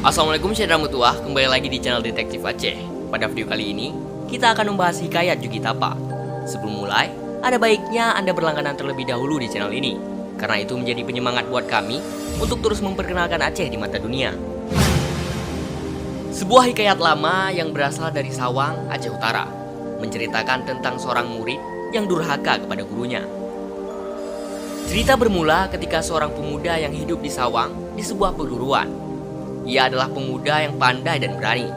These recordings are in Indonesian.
Assalamualaikum warahmatullahi wabarakatuh. Kembali lagi di channel Detektif Aceh. Pada video kali ini, kita akan membahas hikayat Jugitapa. Sebelum mulai, ada baiknya Anda berlangganan terlebih dahulu di channel ini, karena itu menjadi penyemangat buat kami untuk terus memperkenalkan Aceh di mata dunia. Sebuah hikayat lama yang berasal dari Sawang, Aceh Utara, menceritakan tentang seorang murid yang durhaka kepada gurunya. Cerita bermula ketika seorang pemuda yang hidup di Sawang di sebuah perguruan. Ia adalah pemuda yang pandai dan berani.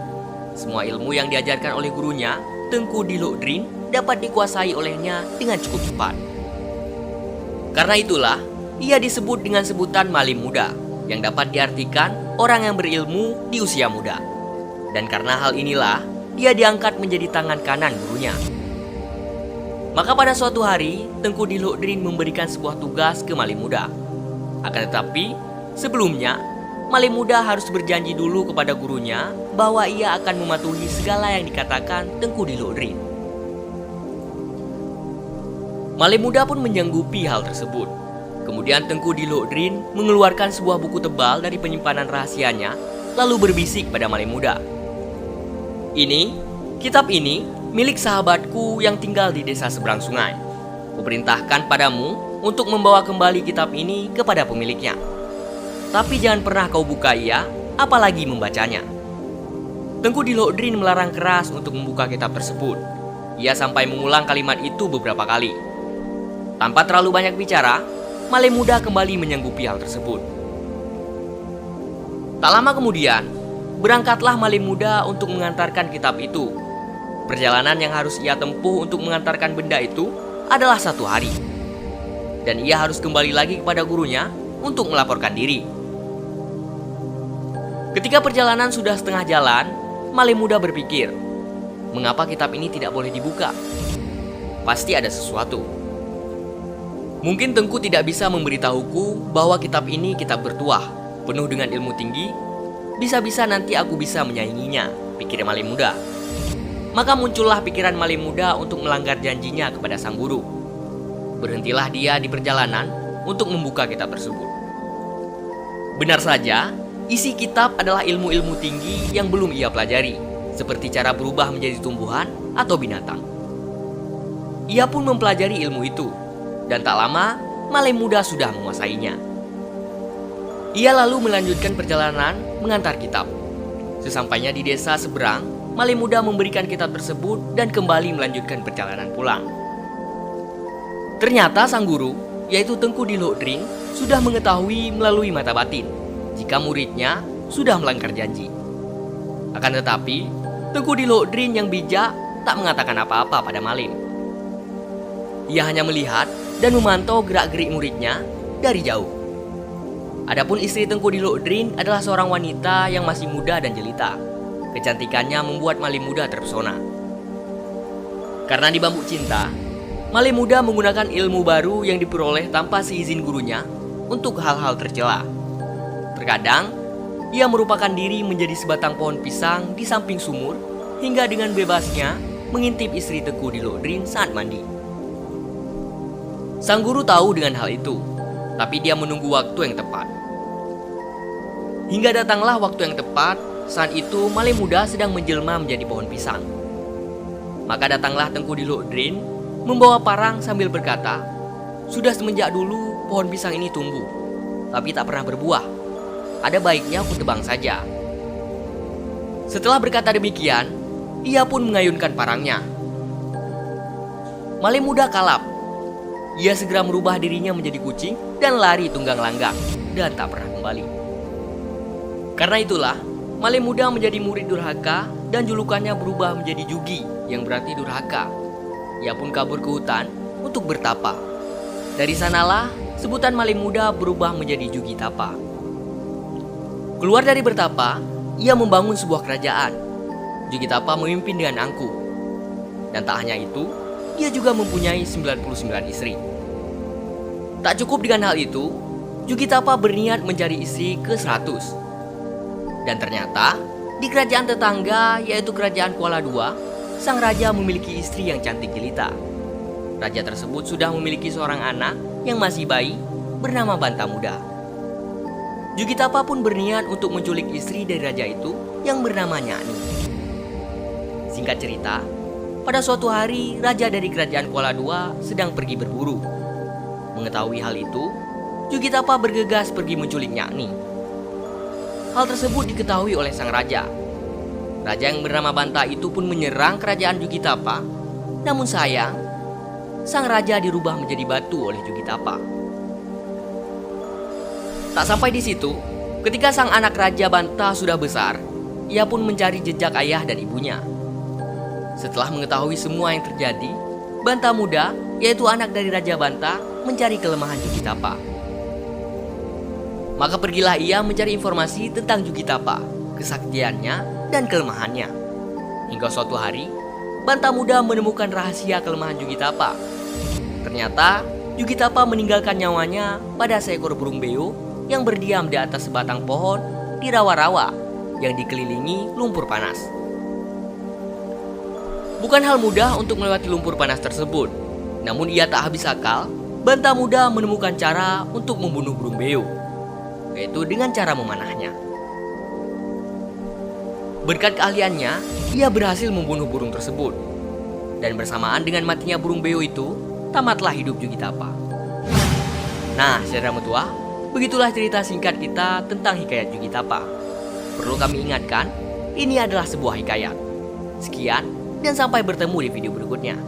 Semua ilmu yang diajarkan oleh gurunya, Tengku Dilok Drin, dapat dikuasai olehnya dengan cukup cepat. Karena itulah, ia disebut dengan sebutan malim muda, yang dapat diartikan orang yang berilmu di usia muda. Dan karena hal inilah, dia diangkat menjadi tangan kanan gurunya. Maka pada suatu hari, Tengku Dilok Drin memberikan sebuah tugas ke malim muda. Akan tetapi, sebelumnya, malim muda harus berjanji dulu kepada gurunya bahwa ia akan mematuhi segala yang dikatakan Tengku Dilok Drin. Malim muda pun menyanggupi hal tersebut. Kemudian Tengku Dilok Drin mengeluarkan sebuah buku tebal dari penyimpanan rahasianya, lalu berbisik pada malim muda. Kitab ini milik sahabatku yang tinggal di desa seberang sungai. Kuperintahkan padamu untuk membawa kembali kitab ini kepada pemiliknya. Tapi jangan pernah kau buka ia, apalagi membacanya. Tengku Dilok Drin melarang keras untuk membuka kitab tersebut. Ia sampai mengulang kalimat itu beberapa kali. Tanpa terlalu banyak bicara, malim muda kembali menyanggupi hal tersebut. Tak lama kemudian, berangkatlah malim muda untuk mengantarkan kitab itu. Perjalanan yang harus ia tempuh untuk mengantarkan benda itu adalah 1 hari. Dan ia harus kembali lagi kepada gurunya untuk melaporkan diri. Ketika perjalanan sudah setengah jalan, malim muda berpikir, mengapa kitab ini tidak boleh dibuka? Pasti ada sesuatu. Mungkin Tengku tidak bisa memberitahuku bahwa kitab ini kitab bertuah, penuh dengan ilmu tinggi. Bisa-bisa nanti aku bisa menyainginya, pikir malim muda. Maka muncullah pikiran malim muda untuk melanggar janjinya kepada sang guru. Berhentilah dia di perjalanan untuk membuka kitab tersebut. Benar saja, isi kitab adalah ilmu-ilmu tinggi yang belum ia pelajari, seperti cara berubah menjadi tumbuhan atau binatang. Ia pun mempelajari ilmu itu, dan tak lama, malim muda sudah menguasainya. Ia lalu melanjutkan perjalanan mengantar kitab. Sesampainya di desa seberang, malim muda memberikan kitab tersebut dan kembali melanjutkan perjalanan pulang. Ternyata sang guru, yaitu Tengku Dilok Drin, sudah mengetahui melalui mata batin jika muridnya sudah melanggar janji. Akan tetapi, Tengku Dilok Drin yang bijak tak mengatakan apa-apa pada malim. Ia hanya melihat dan memantau gerak-gerik muridnya dari jauh. Adapun istri Tengku Dilok Drin adalah seorang wanita yang masih muda dan jelita. Kecantikannya membuat malim muda terpesona. Karena di Bambuk Cinta, malim muda menggunakan ilmu baru yang diperoleh tanpa seizin gurunya untuk hal-hal tercela. Terkadang, ia merupakan diri menjadi sebatang pohon pisang di samping sumur hingga dengan bebasnya mengintip istri Tengku Dilok Drin saat mandi. Sang guru tahu dengan hal itu, tapi dia menunggu waktu yang tepat. Hingga datanglah waktu yang tepat. Saat itu malim muda sedang menjelma menjadi pohon pisang. Maka datanglah Tengku Dilok Drin membawa parang sambil berkata, "Sudah semenjak dulu pohon pisang ini tumbuh, tapi tak pernah berbuah. Ada baiknya aku tebang saja." Setelah berkata demikian, ia pun mengayunkan parangnya. Malim muda kalap. Ia segera merubah dirinya menjadi kucing dan lari tunggang langgang dan tak pernah kembali. Karena itulah, malim muda menjadi murid durhaka dan julukannya berubah menjadi Jugi yang berarti durhaka. Ia pun kabur ke hutan untuk bertapa. Dari sanalah sebutan malim muda berubah menjadi Jugitapa. Keluar dari bertapa, ia membangun sebuah kerajaan. Jugitapa memimpin dengan angkuh. Dan tak hanya itu, dia juga mempunyai 99 istri. Tak cukup dengan hal itu, Jugitapa berniat mencari istri ke 100. Dan ternyata, di kerajaan tetangga, yaitu kerajaan Kuala II, sang raja memiliki istri yang cantik jelita. Raja tersebut sudah memiliki seorang anak yang masih bayi bernama Banta Muda. Jugitapa pun berniat untuk menculik istri dari raja itu yang bernama Nyakni. Singkat cerita, pada suatu hari raja dari kerajaan Kuala Dua sedang pergi berburu. Mengetahui hal itu, Jugitapa bergegas pergi menculik Nyakni. Hal tersebut diketahui oleh sang raja. Raja yang bernama Banta itu pun menyerang kerajaan Jugitapa. Namun sayang, sang raja dirubah menjadi batu oleh Jugitapa. Tak sampai di situ, ketika sang anak raja Banta sudah besar, ia pun mencari jejak ayah dan ibunya. Setelah mengetahui semua yang terjadi, Banta muda, yaitu anak dari Raja Banta, mencari kelemahan Jugitapa. Maka pergilah ia mencari informasi tentang Jugitapa, kesaktiannya dan kelemahannya. Hingga suatu hari, Banta muda menemukan rahasia kelemahan Jugitapa. Ternyata, Jugitapa meninggalkan nyawanya pada seekor burung beo yang berdiam di atas sebatang pohon di rawa-rawa yang dikelilingi lumpur panas. Bukan hal mudah untuk melewati lumpur panas tersebut. Namun ia tak habis akal, Banta muda menemukan cara untuk membunuh burung beo, yaitu dengan cara memanahnya. Berkat keahliannya, ia berhasil membunuh burung tersebut. Dan bersamaan dengan matinya burung beo itu, tamatlah hidup Jugitapa. Nah, saudara mutua, begitulah cerita singkat kita tentang hikayat Jugitapa. Perlu kami ingatkan, ini adalah sebuah hikayat. Sekian, dan sampai bertemu di video berikutnya.